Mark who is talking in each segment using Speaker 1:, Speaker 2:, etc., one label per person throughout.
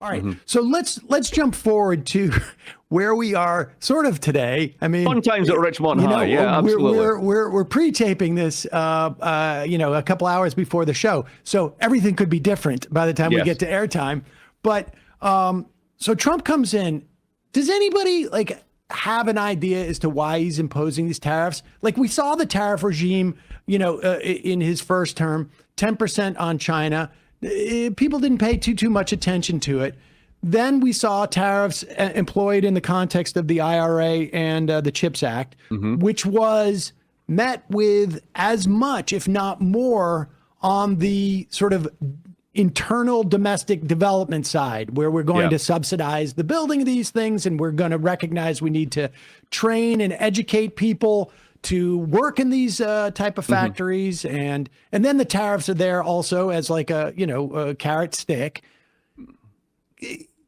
Speaker 1: All right, so let's jump forward to where we are sort of today. I mean,
Speaker 2: fun times at Richmond High. Yeah, absolutely.
Speaker 1: We're pre-taping this, a couple hours before the show, so everything could be different by the time we get to airtime. But so Trump comes in. Does anybody have an idea as to why he's imposing these tariffs? Like we saw the tariff regime, in his first term, 10% on China. People didn't pay too much attention to it. Then we saw tariffs employed in the context of the IRA and the CHIPS Act, which was met with as much, if not more, on the sort of internal domestic development side, where we're going to subsidize the building of these things, and we're going to recognize we need to train and educate people to work in these type of factories, and then the tariffs are there also as like a carrot stick.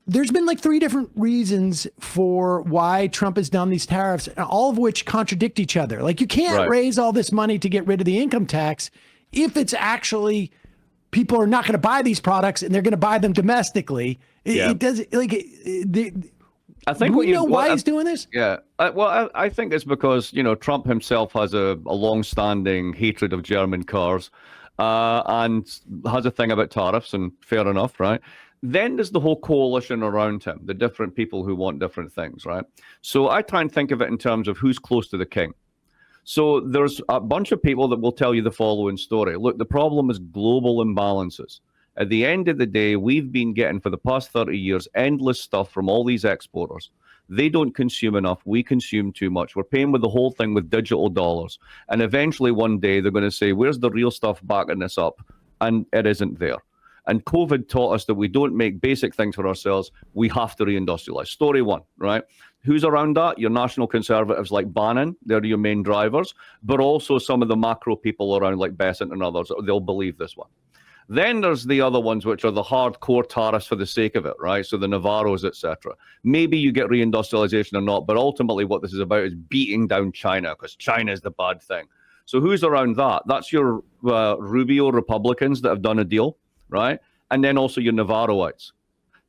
Speaker 1: There's been like 3 different reasons for why Trump has done these tariffs, all of which contradict each other. Like you can't raise all this money to get rid of the income tax if it's actually people are not going to buy these products and they're going to buy them domestically. It does
Speaker 2: I think
Speaker 1: why he's doing this?
Speaker 2: Yeah. I think it's because, Trump himself has a long-standing hatred of German cars and has a thing about tariffs, and fair enough, right? Then there's the whole coalition around him, the different people who want different things, right? So I try and think of it in terms of who's close to the king. So there's a bunch of people that will tell you the following story. Look, the problem is global imbalances. At the end of the day, we've been getting for the past 30 years endless stuff from all these exporters. They don't consume enough. We consume too much. We're paying with the whole thing with digital dollars. And eventually one day they're going to say, where's the real stuff backing this up? And it isn't there. And COVID taught us that we don't make basic things for ourselves. We have to reindustrialize. Story one, right? Who's around that? Your national conservatives like Bannon. They're your main drivers. But also some of the macro people around like Besant and others. They'll believe this one. Then there's the other ones, which are the hardcore tariffs for the sake of it, right? So the Navarros, etc. Maybe you get reindustrialization or not, but ultimately what this is about is beating down China, because China is the bad thing. So who's around that? That's your Rubio Republicans that have done a deal, right? And then also your Navarroites.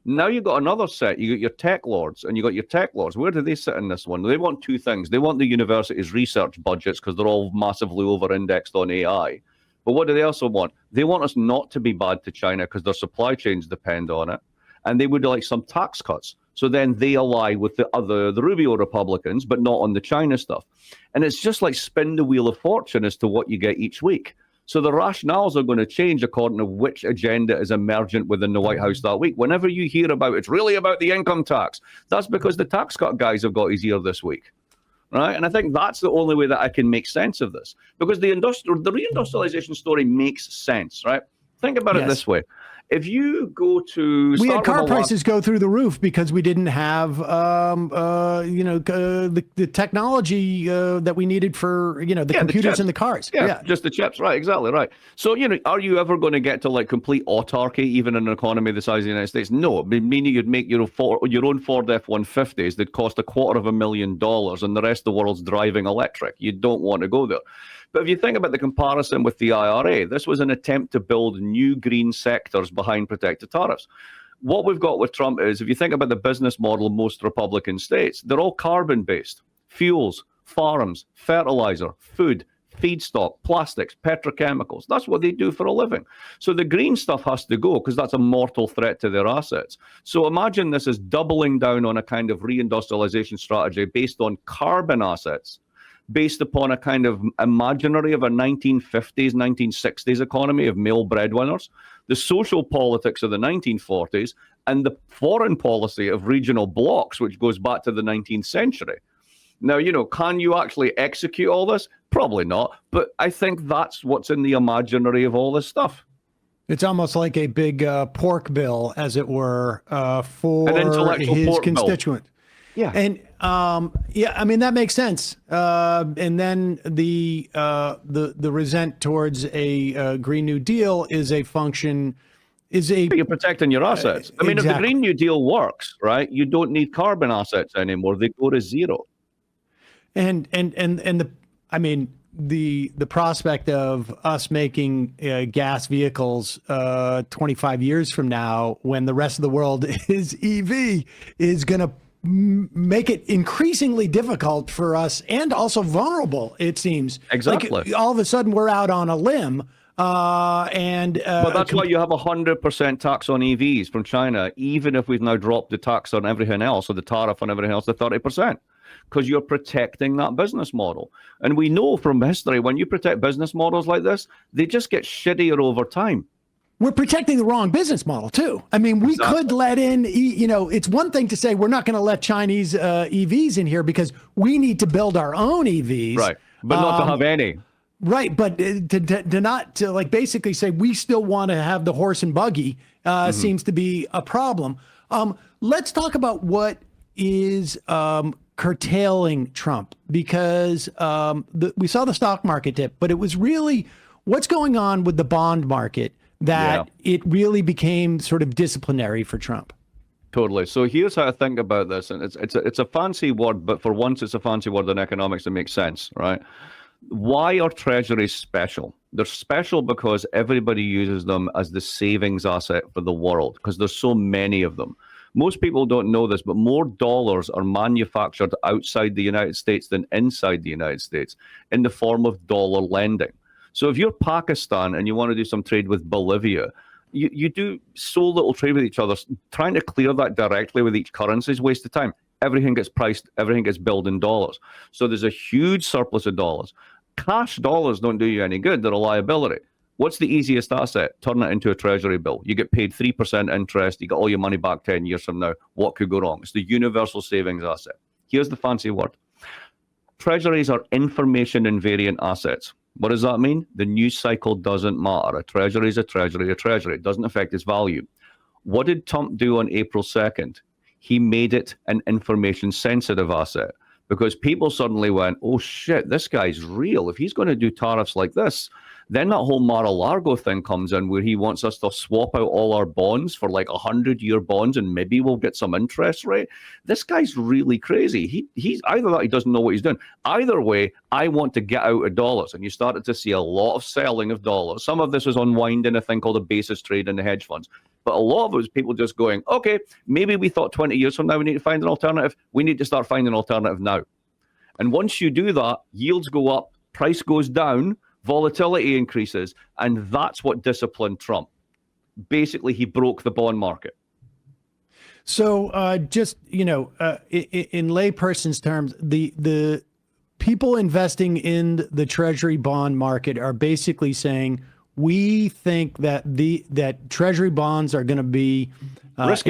Speaker 2: Now you've got another set. You got your tech lords, and you got your tech lords. Where do they sit in this one? They want 2 things. They want the university's research budgets because they're all massively over-indexed on AI. But what do they also want? They want us not to be bad to China because their supply chains depend on it. And they would like some tax cuts. So then they ally with the Rubio Republicans, but not on the China stuff. And it's just like spin the wheel of fortune as to what you get each week. So the rationales are going to change according to which agenda is emergent within the White House that week. Whenever you hear about it's really about the income tax, that's because the tax cut guys have got his ear this week. Right. And I think that's the only way that I can make sense of this, because the reindustrialization story makes sense. Right. Think about it this way. If you go to...
Speaker 1: We had car prices go through the roof because we didn't have, the technology that we needed for, the computers in the cars.
Speaker 2: Yeah, just the chips. Right, exactly right. So, are you ever going to get to like complete autarky, even in an economy the size of the United States? No, meaning you'd make your own Ford F-150s that cost $250,000 and the rest of the world's driving electric. You don't want to go there. But if you think about the comparison with the IRA, this was an attempt to build new green sectors behind protected tariffs. What we've got with Trump is, if you think about the business model of most Republican states, they're all carbon-based. Fuels, farms, fertilizer, food, feedstock, plastics, petrochemicals. That's what they do for a living. So the green stuff has to go because that's a mortal threat to their assets. So imagine this is doubling down on a kind of reindustrialization strategy based on carbon assets, based upon a kind of imaginary of a 1950s, 1960s economy of male breadwinners, the social politics of the 1940s, and the foreign policy of regional blocs, which goes back to the 19th century. Now, can you actually execute all this? Probably not. But I think that's what's in the imaginary of all this stuff.
Speaker 1: It's almost like a big pork bill, as it were, for
Speaker 2: an intellectual
Speaker 1: his
Speaker 2: pork
Speaker 1: constituent.
Speaker 2: Bill. Yeah.
Speaker 1: And that makes sense. And then the resent towards a Green New Deal is a function.
Speaker 2: You're protecting your assets. I mean, if the Green New Deal works, right, you don't need carbon assets anymore. They go to zero.
Speaker 1: And the prospect of us making gas vehicles 25 years from now, when the rest of the world is EV, is going to make it increasingly difficult for us and also vulnerable, it seems.
Speaker 2: Exactly.
Speaker 1: Like all of a sudden we're out on a limb. But
Speaker 2: that's why you have 100% tax on EVs from China, even if we've now dropped the tax on everything else, or the tariff on everything else to 30%, because you're protecting that business model. And we know from history, when you protect business models like this, they just get shittier over time.
Speaker 1: We're protecting the wrong business model, too. I mean, we could let in, it's one thing to say we're not going to let Chinese EVs in here because we need to build our own EVs.
Speaker 2: Right, but not to have any.
Speaker 1: Right, but to like basically say we still want to have the horse and buggy seems to be a problem. Let's talk about what is curtailing Trump, because we saw the stock market dip, but it was really what's going on with the bond market that it really became sort of disciplinary for Trump.
Speaker 2: Totally. So here's how I think about this, and it's a fancy word, but for once it's a fancy word in economics that makes sense, right? Why are treasuries special? They're special because everybody uses them as the savings asset for the world, because there's so many of them. Most people don't know this, but more dollars are manufactured outside the United States than inside the United States in the form of dollar lending. So if you're Pakistan and you want to do some trade with Bolivia, you do so little trade with each other. Trying to clear that directly with each currency is a waste of time. Everything gets priced, everything gets billed in dollars. So there's a huge surplus of dollars. Cash dollars don't do you any good. They're a liability. What's the easiest asset? Turn it into a treasury bill. You get paid 3% interest. You get all your money back 10 years from now. What could go wrong? It's the universal savings asset. Here's the fancy word. Treasuries are information invariant assets. What does that mean? The news cycle doesn't matter. A treasury is a treasury, a treasury. It doesn't affect its value. What did Trump do on April 2nd? He made it an information sensitive asset, because people suddenly went, oh shit, this guy's real. If he's going to do tariffs like this, then that whole Mar-a-Lago thing comes in where he wants us to swap out all our bonds for like 100-year bonds and maybe we'll get some interest rate. This guy's really crazy. He's either that he doesn't know what he's doing. Either way, I want to get out of dollars. And you started to see a lot of selling of dollars. Some of this was unwinding a thing called a basis trade in the hedge funds. But a lot of it was people just going, okay, maybe we thought 20 years from now we need to find an alternative. We need to start finding an alternative now. And once you do that, yields go up, price goes down, volatility increases, and that's what disciplined Trump. Basically, he broke the bond market.
Speaker 1: So just, in layperson's terms, the people investing in the Treasury bond market are basically saying, we think that that Treasury bonds are going to be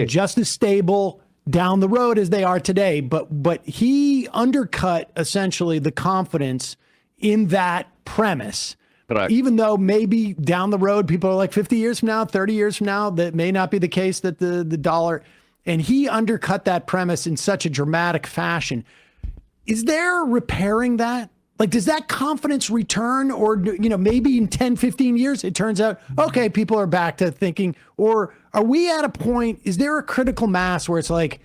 Speaker 1: just as stable down the road as they are today. But he undercut essentially the confidence in that premise.
Speaker 2: Correct.
Speaker 1: Even though maybe down the road, people are like 50 years from now, 30 years from now, that may not be the case, that the dollar, and he undercut that premise in such a dramatic fashion. Is there repairing that? Like, does that confidence return, or, maybe in 10, 15 years, it turns out, okay, people are back to thinking, or are we at a point, is there a critical mass where it's like,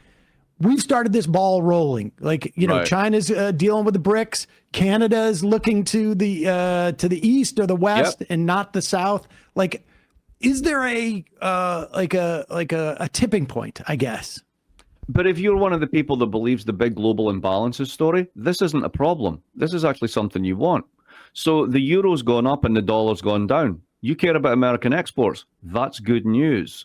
Speaker 1: we've started this ball rolling? Like, right. China's dealing with the BRICS. Canada is looking to the east or the west, and not the south. Like, is there a tipping point, I guess?
Speaker 2: But if you're one of the people that believes the big global imbalances story, this isn't a problem. This is actually something you want. So the euro's gone up and the dollar's gone down. You care about American exports. That's good news.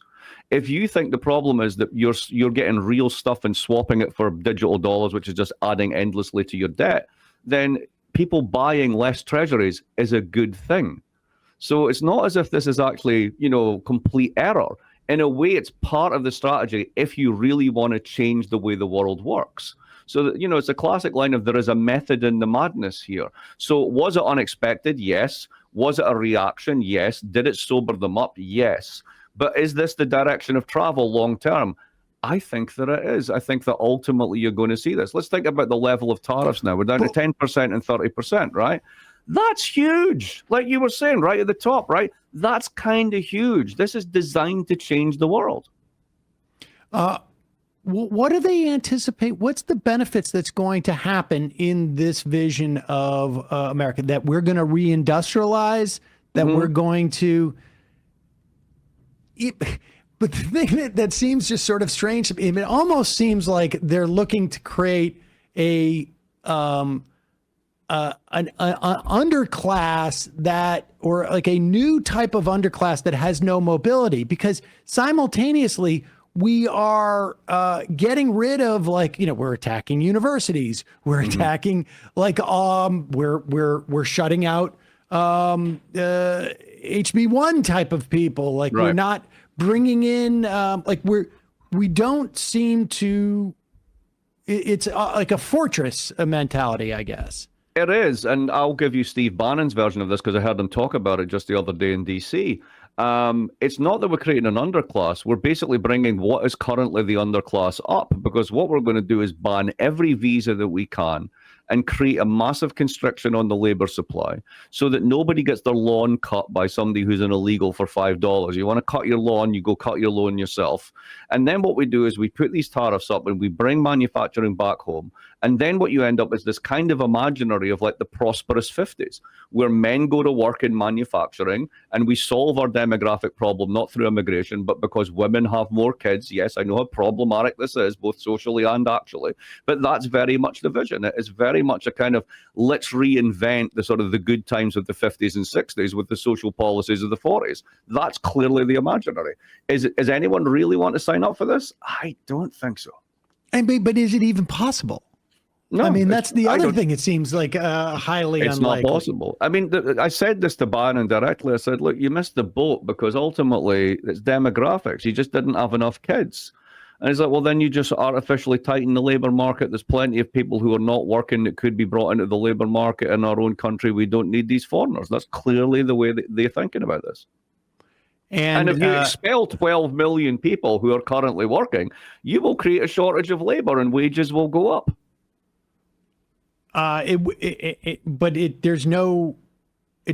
Speaker 2: If you think the problem is that you're getting real stuff and swapping it for digital dollars, which is just adding endlessly to your debt, then people buying less treasuries is a good thing. So it's not as if this is actually, complete error. In a way, it's part of the strategy if you really want to change the way the world works. So, it's a classic line of there is a method in the madness here. So was it unexpected? Yes. Was it a reaction? Yes. Did it sober them up? Yes. But is this the direction of travel long term? I think that it is. I think that ultimately you're going to see this. Let's think about the level of tariffs now. We're down to 10% and 30%, right? That's huge. Like you were saying, right at the top, right? That's kind of huge. This is designed to change the world.
Speaker 1: What do they anticipate? What's the benefits that's going to happen in this vision of America? That we're going to reindustrialize, that we're going to. But the thing that seems just sort of strange to me, it almost seems like they're looking to create an underclass that, or like a new type of underclass that has no mobility, because simultaneously we are getting rid of, like, we're attacking universities, we're attacking, like, we're shutting out HB1 type of people, like we're not bringing in we don't seem to. It's like a fortress mentality, I guess.
Speaker 2: It is, and I'll give you Steve Bannon's version of this because I heard him talk about it just the other day in DC. It's not that we're creating an underclass. We're basically bringing what is currently the underclass up, because what we're going to do is ban every visa that we can and create a massive constriction on the labor supply so that nobody gets their lawn cut by somebody who's an illegal for $5. You want to cut your lawn, you go cut your lawn yourself. And then what we do is we put these tariffs up and we bring manufacturing back home. And then what you end up is this kind of imaginary of like the prosperous 50s, where men go to work in manufacturing and we solve our demographic problem, not through immigration, but because women have more kids. Yes, I know how problematic this is, both socially and actually, but that's very much the vision. It is very much a kind of, let's reinvent the sort of the good times of the 50s and 60s with the social policies of the 40s. That's clearly the imaginary. Is anyone really want to sign up for this? I don't think so.
Speaker 1: But is it even possible? No, I mean, that's the other thing. It seems like highly
Speaker 2: it's
Speaker 1: unlikely.
Speaker 2: It's not possible. I mean, I said this to Bannon directly. I said, look, you missed the boat because ultimately it's demographics. You just didn't have enough kids. And he's like, well, then you just artificially tighten the labor market. There's plenty of people who are not working that could be brought into the labor market in our own country. We don't need these foreigners. That's clearly the way that they're thinking about this. And if you expel 12 million people who are currently working, you will create a shortage of labor and wages will go up.
Speaker 1: It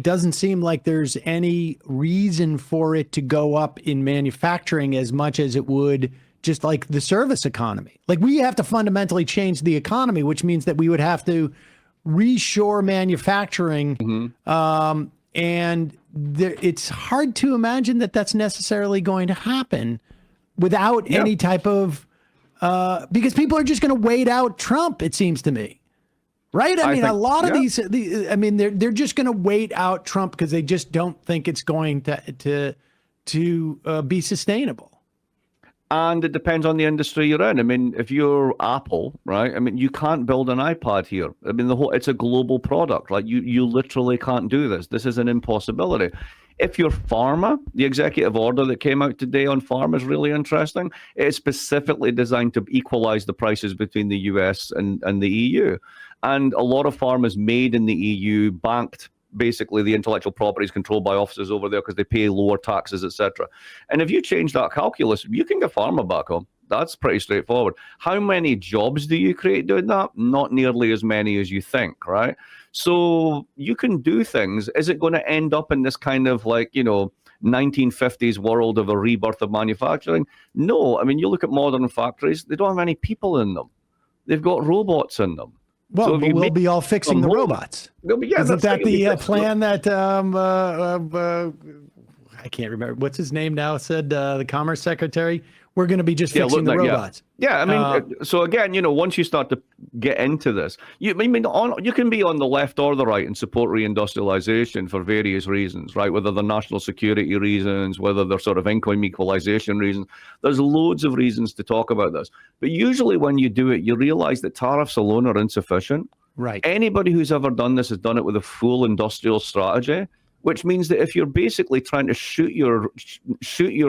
Speaker 1: doesn't seem like there's any reason for it to go up in manufacturing as much as it would just like the service economy. Like, we have to fundamentally change the economy, which means that we would have to reshore manufacturing. And it's hard to imagine that that's necessarily going to happen without any type of, because people are just going to wait out Trump, it seems to me. Right? I mean, a lot of these, they're just going to wait out Trump because they just don't think it's going to be sustainable.
Speaker 2: And it depends on the industry you're in. I mean, if you're Apple, right? I mean, you can't build an iPad here. I mean, it's a global product, right? You literally can't do this. This is an impossibility. If you're pharma, the executive order that came out today on pharma is really interesting. It's specifically designed to equalize the prices between the US and the EU. And a lot of pharma is made in the EU, banked. Basically, the intellectual property is controlled by offices over there because they pay lower taxes, etc. And if you change that calculus, you can get pharma back home. That's pretty straightforward. How many jobs do you create doing that? Not nearly as many as you think, right? So you can do things. Is it going to end up in this kind of 1950s world of a rebirth of manufacturing? No. I mean, you look at modern factories, they don't have any people in them. They've got robots in them.
Speaker 1: Well, so we'll be all fixing the robots. Isn't that the plan that I can't remember what's his name now said, the Commerce Secretary? We're going to be just fixing the robots.
Speaker 2: Yeah, I mean, so again, once you start to get into this, you can be on the left or the right and support reindustrialization for various reasons, right? Whether they're national security reasons, whether they're sort of income equalization reasons. There's loads of reasons to talk about this. But usually when you do it, you realize that tariffs alone are insufficient.
Speaker 1: Right.
Speaker 2: Anybody who's ever done this has done it with a full industrial strategy. Which means that if you're basically trying to shoot your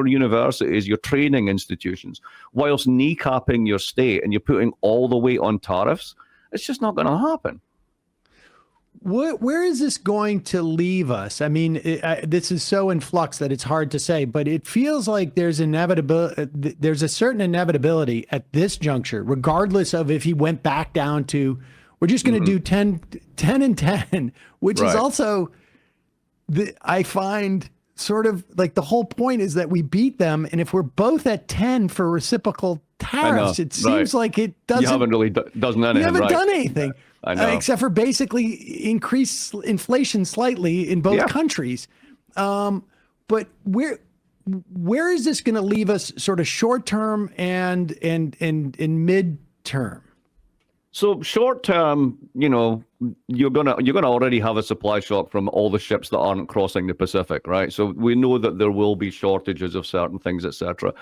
Speaker 2: universities, your training institutions, whilst kneecapping your state and you're putting all the weight on tariffs, it's just not going to happen.
Speaker 1: Where is this going to leave us? I mean, this is so in flux that it's hard to say, but it feels like there's a certain inevitability at this juncture, regardless of if he went back down to, we're just going to do 10 and 10, which is also... I find sort of like the whole point is that we beat them. And if we're both at 10 for reciprocal tariffs. It seems like it doesn't.
Speaker 2: You haven't really done anything.
Speaker 1: You haven't done anything.
Speaker 2: I know.
Speaker 1: Except for basically increase inflation slightly in both countries. But where is this going to leave us, sort of short term and mid term? So
Speaker 2: short term, you're gonna already have a supply shock from all the ships that aren't crossing the Pacific, right? So we know that there will be shortages of certain things, etc.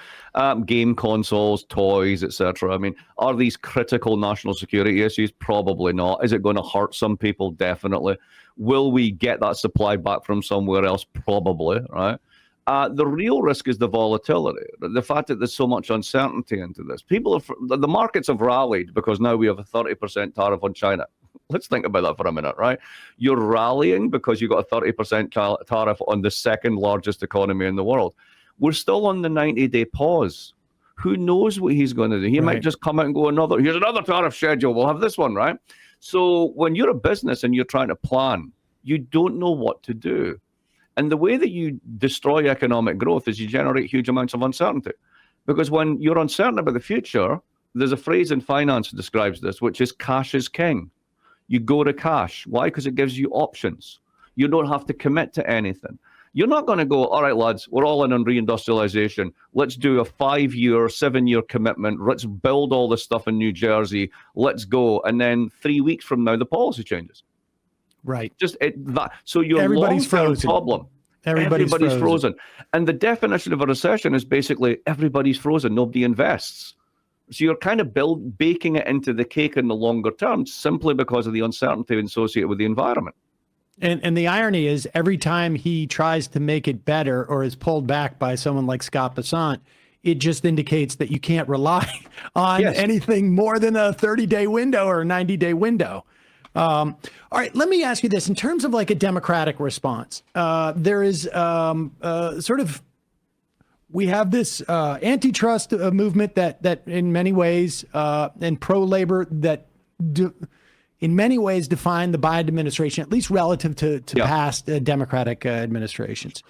Speaker 2: Game consoles, toys, etc. I mean, are these critical national security issues? Probably not. Is it going to hurt some people? Definitely. Will we get that supply back from somewhere else? Probably, right? The real risk is the volatility, the fact that there's so much uncertainty into this. The markets have rallied because now we have a 30% tariff on China. Let's think about that for a minute, right? You're rallying because you got a 30% tariff on the second largest economy in the world. We're still on the 90-day pause. Who knows what he's going to do? He might just come out and go, here's another tariff schedule. We'll have this one, right? So when you're a business and you're trying to plan, you don't know what to do. And the way that you destroy economic growth is you generate huge amounts of uncertainty. Because when you're uncertain about the future, there's a phrase in finance that describes this, which is cash is king. You go to cash. Why? Because it gives you options. You don't have to commit to anything. You're not going to go, all right, lads, we're all in on reindustrialization. Let's do a 5-year, 7-year commitment. Let's build all this stuff in New Jersey. Let's go. And then 3 weeks from now, the policy changes.
Speaker 1: Right.
Speaker 2: So your
Speaker 1: everybody's frozen.
Speaker 2: Problem.
Speaker 1: Everybody's
Speaker 2: frozen. And the definition of a recession is basically everybody's frozen. Nobody invests. So you're kind of baking it into the cake in the longer term simply because of the uncertainty associated with the environment.
Speaker 1: And the irony is every time he tries to make it better or is pulled back by someone like Scott Bessant, it just indicates that you can't rely on anything more than a 30-day window or a 90-day window. All right, let me ask you this. In terms of like a democratic response, there is we have this antitrust movement that in many ways and pro-labor that in many ways define the Biden administration, at least relative to past Democratic administrations.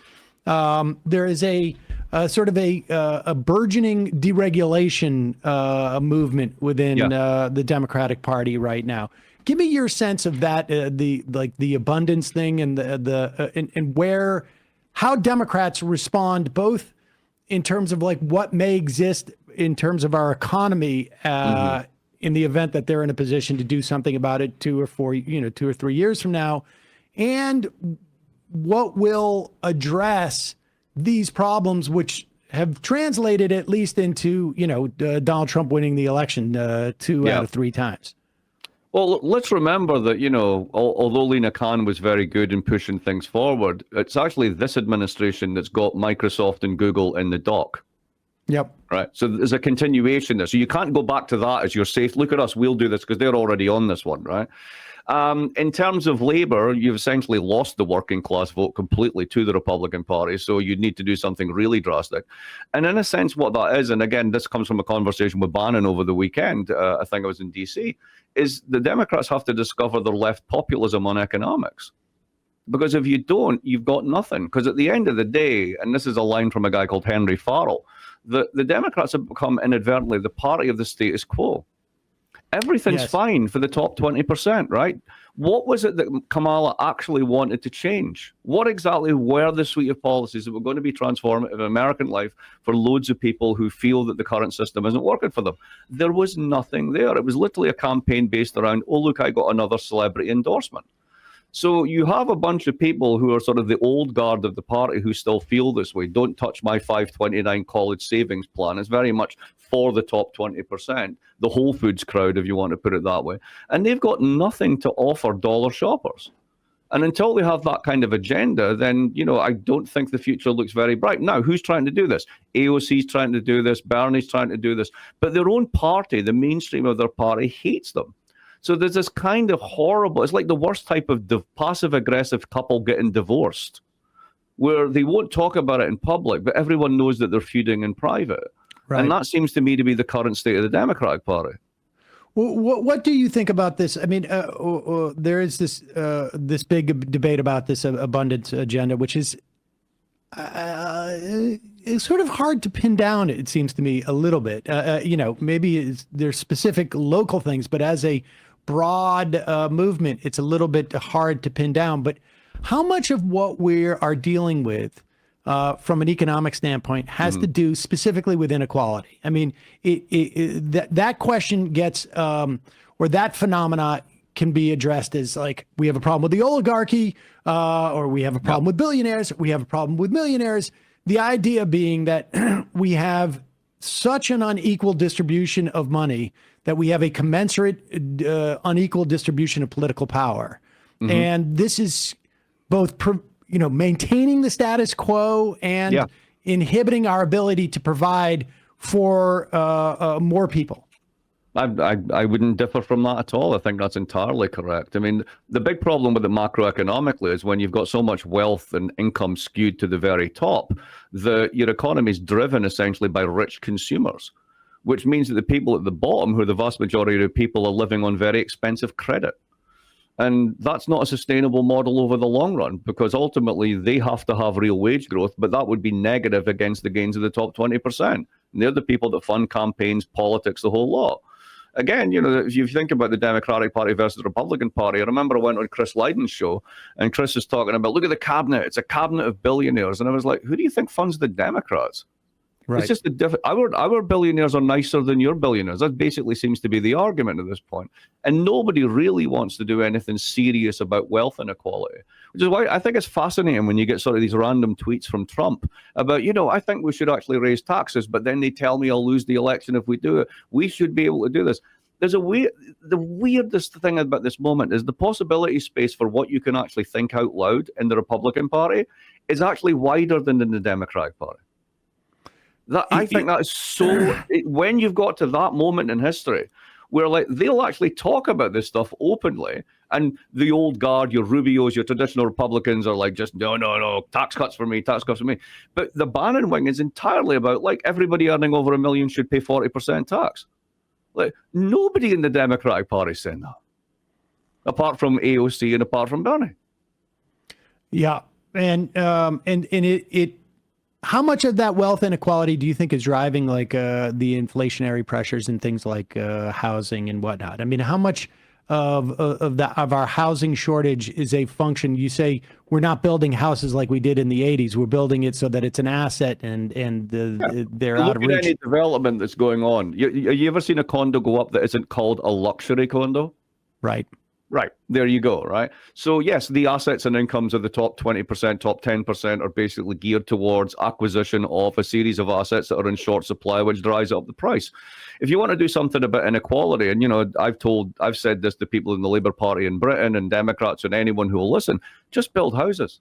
Speaker 1: There is a burgeoning deregulation movement within the Democratic Party right now. Give me your sense of that, the abundance thing and how Democrats respond, both in terms of like what may exist in terms of our economy in the event that they're in a position to do something about it 2 or 3 years from now, and what will address these problems, which have translated at least into Donald Trump winning the election 2 out of 3 times.
Speaker 2: Well, let's remember that, although Lina Khan was very good in pushing things forward, it's actually this administration that's got Microsoft and Google in the dock.
Speaker 1: Yep.
Speaker 2: Right. So there's a continuation there. So you can't go back to that as you're safe. Look at us. We'll do this because they're already on this one. Right. In terms of labor, you've essentially lost the working class vote completely to the Republican Party. So you need to do something really drastic. And in a sense, what that is, and again, this comes from a conversation with Bannon over the weekend, I think I was in D.C., is the Democrats have to discover their left populism on economics. Because if you don't, you've got nothing. Because at the end of the day, and this is a line from a guy called Henry Farrell, the Democrats have become inadvertently the party of the status quo. Everything's fine for the top 20%, right? What was it that Kamala actually wanted to change? What exactly were the suite of policies that were going to be transformative in American life for loads of people who feel that the current system isn't working for them? There was nothing there. It was literally a campaign based around, oh, look, I got another celebrity endorsement. So you have a bunch of people who are sort of the old guard of the party who still feel this way. Don't touch my 529 college savings plan. It's very much for the top 20%, the Whole Foods crowd, if you want to put it that way. And they've got nothing to offer dollar shoppers. And until they have that kind of agenda, then, I don't think the future looks very bright. Now, who's trying to do this? AOC's trying to do this. Bernie's trying to do this. But their own party, the mainstream of their party, hates them. So there's this kind of horrible, it's like the worst type of passive-aggressive couple getting divorced, where they won't talk about it in public, but everyone knows that they're feuding in private. Right. And that seems to me to be the current state of the Democratic Party.
Speaker 1: Well, what do you think about this? I mean, there is this big debate about this abundance agenda, which is it's sort of hard to pin down, it seems to me, a little bit. Maybe there's specific local things, but as a broad movement, it's a little bit hard to pin down. But how much of what we are dealing with from an economic standpoint has to do specifically with inequality? I mean, that question gets, or that phenomena can be addressed as like, we have a problem with the oligarchy, or we have a problem with billionaires, we have a problem with millionaires. The idea being that we have such an unequal distribution of money that we have a commensurate unequal distribution of political power. And this is both, maintaining the status quo and inhibiting our ability to provide for more people.
Speaker 2: I wouldn't differ from that at all. I think that's entirely correct. I mean, the big problem with it macroeconomically is when you've got so much wealth and income skewed to the very top, your economy is driven essentially by rich consumers, which means that the people at the bottom, who are the vast majority of people, are living on very expensive credit. And that's not a sustainable model over the long run, because ultimately they have to have real wage growth, but that would be negative against the gains of the top 20%. And they're the people that fund campaigns, politics, the whole lot. Again, if you think about the Democratic Party versus the Republican Party, I remember I went on Chris Lydon's show, and Chris is talking about, look at the cabinet. It's a cabinet of billionaires. And I was like, who do you think funds the Democrats? Right. It's just a different. Our billionaires are nicer than your billionaires. That basically seems to be the argument at this point. And nobody really wants to do anything serious about wealth inequality, which is why I think it's fascinating when you get sort of these random tweets from Trump about, I think we should actually raise taxes, but then they tell me I'll lose the election if we do it. We should be able to do this. The weirdest thing about this moment is the possibility space for what you can actually think out loud in the Republican Party is actually wider than in the Democratic Party. I think that is so, when you've got to that moment in history where like they'll actually talk about this stuff openly, and the old guard, your Rubios, your traditional Republicans are like, just no, tax cuts for me. But the Bannon wing is entirely about like everybody earning over $1 million should pay 40% tax. Like nobody in the Democratic Party is saying that, apart from AOC and apart from Bernie. Yeah,
Speaker 1: and it. How much of that wealth inequality do you think is driving like the inflationary pressures and things like housing and whatnot? I mean, how much of our housing shortage is a function? You say we're not building houses like we did in the 80s. We're building it so that it's an asset and they're out of reach.
Speaker 2: Any development that's going on. You ever seen a condo go up that isn't called a luxury condo? Right. There you go. Right. So, yes, the assets and incomes of the top 20%, top 10% are basically geared towards acquisition of a series of assets that are in short supply, which drives up the price. If you want to do something about inequality, and, I've said this to people in the Labour Party in Britain and Democrats and anyone who will listen, just build houses.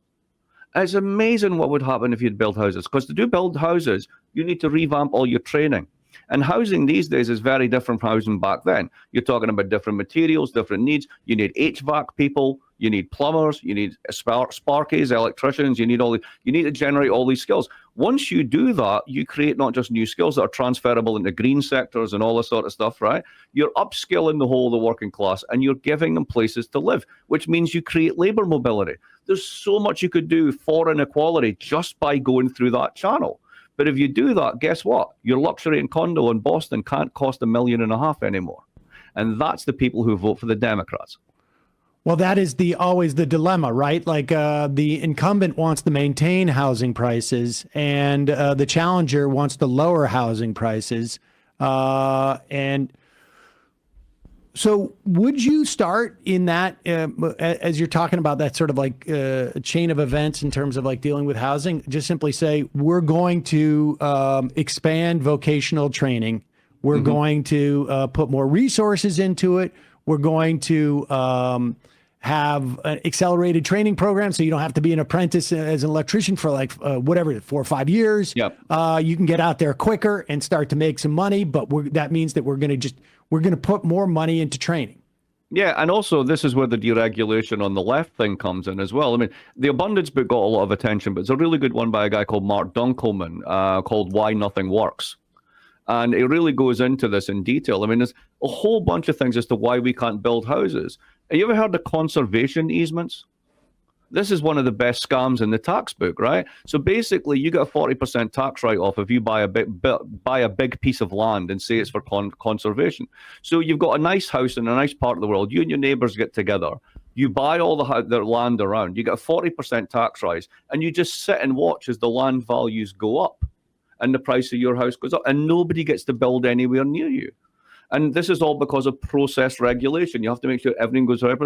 Speaker 2: It's amazing what would happen if you'd build houses, because to build houses, you need to revamp all your training. And housing these days is very different from housing back then. You're talking about different materials, different needs. You need HVAC people, you need plumbers, you need sparkies, electricians, you need to generate all these skills. Once you do that, you create not just new skills that are transferable into green sectors and all this sort of stuff, right? You're upskilling the whole of the working class and you're giving them places to live, which means you create labor mobility. There's so much you could do for inequality just by going through that channel. But if you do that, guess what? Your luxury and condo in Boston can't cost $1.5 million anymore. And that's the people who vote for the Democrats.
Speaker 1: Well, that is always the dilemma, right? Like the incumbent wants to maintain housing prices and the challenger wants to lower housing prices. And so would you start in that, as you're talking about that sort of like a chain of events in terms of like dealing with housing, just simply say, we're going to expand vocational training. We're going to put more resources into it. We're going to have an accelerated training program so you don't have to be an apprentice as an electrician for like 4 or 5 years. Yep. You can get out there quicker and start to make some money, but that means that we're going to put more money into training.
Speaker 2: Yeah, and also this is where the deregulation on the left thing comes in as well. I mean, the abundance book got a lot of attention, but it's a really good one by a guy called Mark Dunkelman called Why Nothing Works. And it really goes into this in detail. I mean, there's a whole bunch of things as to why we can't build houses. Have you ever heard of conservation easements? This is one of the best scams in the tax book, right? So basically, you get a 40% tax write-off if you buy a big piece of land and say it's for conservation. So you've got a nice house in a nice part of the world. You and your neighbors get together. You buy all the land around. You get a 40% tax rise, and you just sit and watch as the land values go up and the price of your house goes up, and nobody gets to build anywhere near you. And this is all because of process regulation. You have to make sure everything goes right.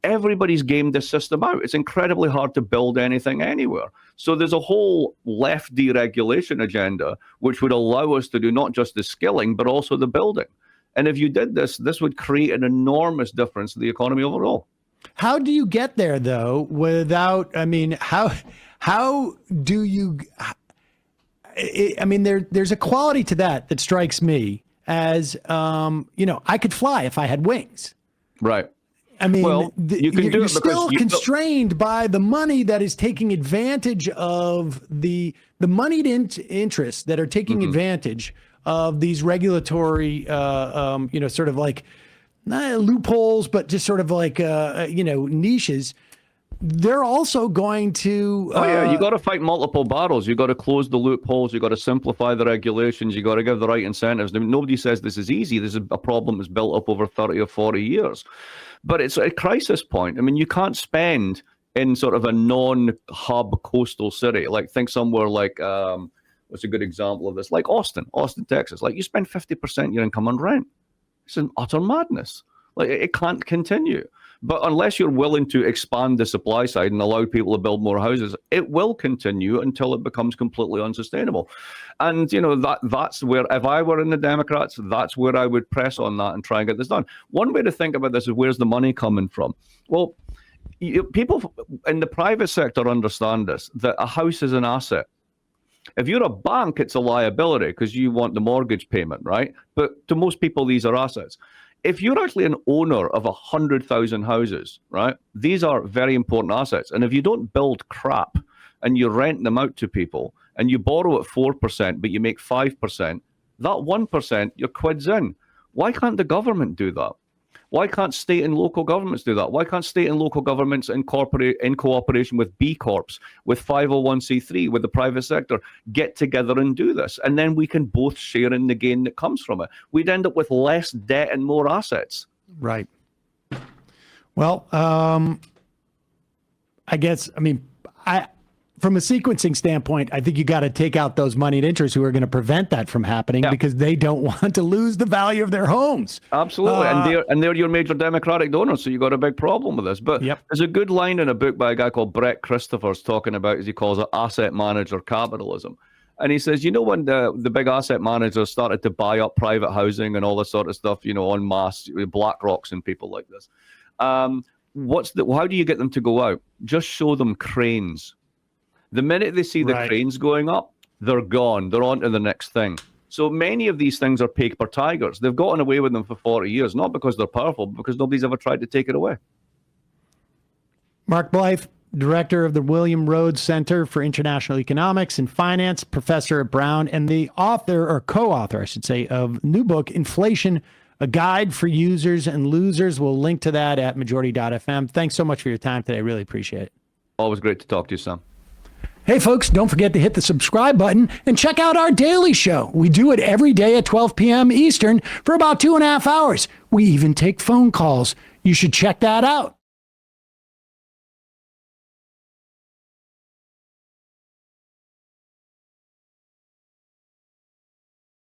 Speaker 2: Everybody's gamed this system out. It's incredibly hard to build anything anywhere. So there's a whole left deregulation agenda, which would allow us to do not just the skilling, but also the building. And if you did this, this would create an enormous difference to the economy overall.
Speaker 1: How do you get there, though, without, I mean, how do you, I mean, there's a quality to that strikes me as, I could fly if I had wings.
Speaker 2: Right.
Speaker 1: I mean,
Speaker 2: well, you're
Speaker 1: still constrained by the money that is taking advantage of the moneyed interests that are taking advantage of these regulatory, sort of like not loopholes, but just sort of like, niches. They're also going to.
Speaker 2: You got to fight multiple battles. You got to close the loopholes. You got to simplify the regulations. You got to give the right incentives. I mean, nobody says this is easy. This is a problem that's built up over 30 or 40 years. But it's a crisis point. I mean, you can't spend in sort of a non-hub coastal city. Like, think somewhere like, what's a good example of this? Like Austin, Texas. Like, you spend 50% of your income on rent. It's an utter madness. Like, it can't continue. But unless you're willing to expand the supply side and allow people to build more houses, it will continue until it becomes completely unsustainable. And, that's where, if I were in the Democrats, that's where I would press on that and try and get this done. One way to think about this is, where's the money coming from? Well, people in the private sector understand this, that a house is an asset. If you're a bank, it's a liability because you want the mortgage payment, right? But to most people, these are assets. If you're actually an owner of 100,000 houses, right, these are very important assets. And if you don't build crap and you rent them out to people and you borrow at 4%, but you make 5%, that 1%, your quid's in. Why can't the government do that? Why can't state and local governments do that? Why can't state and local governments in cooperation with B Corps, with 501c3, with the private sector, get together and do this? And then we can both share in the gain that comes from it. We'd end up with less debt and more assets.
Speaker 1: Right. Well, from a sequencing standpoint, I think you got to take out those moneyed interests who are going to prevent that from happening because they don't want to lose the value of their homes.
Speaker 2: Absolutely. And they're your major Democratic donors, so you got a big problem with this. But there's a good line in a book by a guy called Brett Christophers talking about, as he calls it, asset manager capitalism. And he says, when the big asset managers started to buy up private housing and all this sort of stuff, en masse, BlackRocks and people like this, how do you get them to go out? Just show them cranes. The minute they see the cranes going up, they're gone. They're on to the next thing. So many of these things are paper tigers. They've gotten away with them for 40 years, not because they're powerful, but because nobody's ever tried to take it away.
Speaker 1: Mark Blyth, director of the William Rhodes Center for International Economics and Finance, professor at Brown, and the author, or co-author, I should say, of new book, Inflation, A Guide for Users and Losers. We'll link to that at majority.fm. Thanks so much for your time today. I really appreciate it.
Speaker 2: Always great to talk to you, Sam.
Speaker 1: Hey, folks, don't forget to hit the subscribe button and check out our daily show. We do it every day at 12 p.m. Eastern for about 2.5 hours. We even take phone calls. You should check that out.